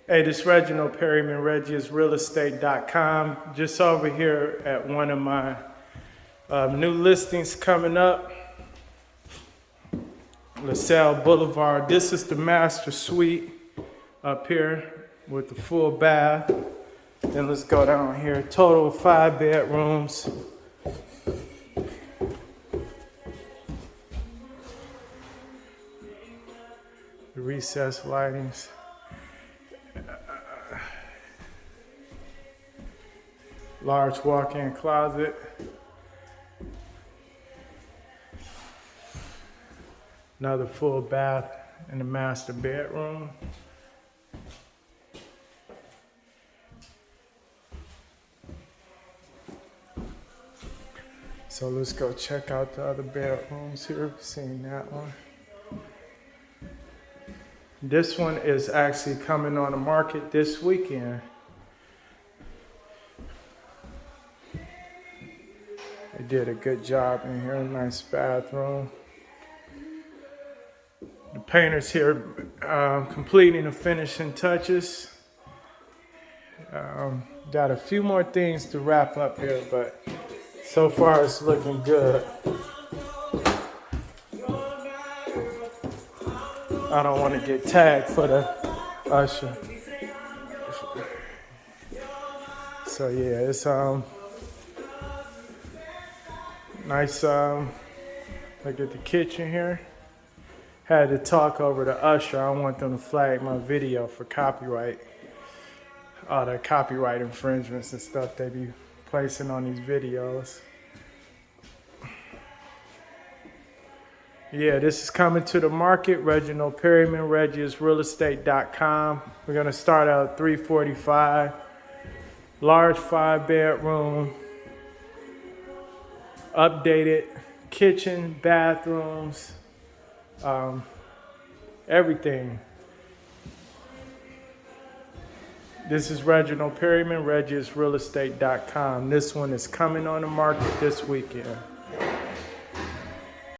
Hey, this is Reginald Perryman, ReggiesRealEstate.com. Just over here at one of my new listings coming up, LaSalle Boulevard. This is the master suite up here with the full bath. Then let's go down here. Total of 5 bedrooms. The recessed lightings. Large walk-in closet. Another full bath in the master bedroom. So let's go check out the other bedrooms here. Seeing that one. This one is actually coming on the market this weekend. They did a good job in here. Nice bathroom. The painters here completing the finishing touches. Got a few more things to wrap up here, but so far it's looking good. I don't want to get tagged for the usher. So yeah, it's nice. Look at the kitchen here. Had to talk over the usher. I don't want them to flag my video for copyright. All the copyright infringements and stuff they be placing on these videos. Yeah, this is coming to the market. Reginald Perryman, ReggiesRealEstate.com. We're gonna start out at $345. Large 5 bedroom. Updated kitchen, bathrooms, everything. This is Reginald Perryman, ReggiesRealEstate.com. This one is coming on the market this weekend.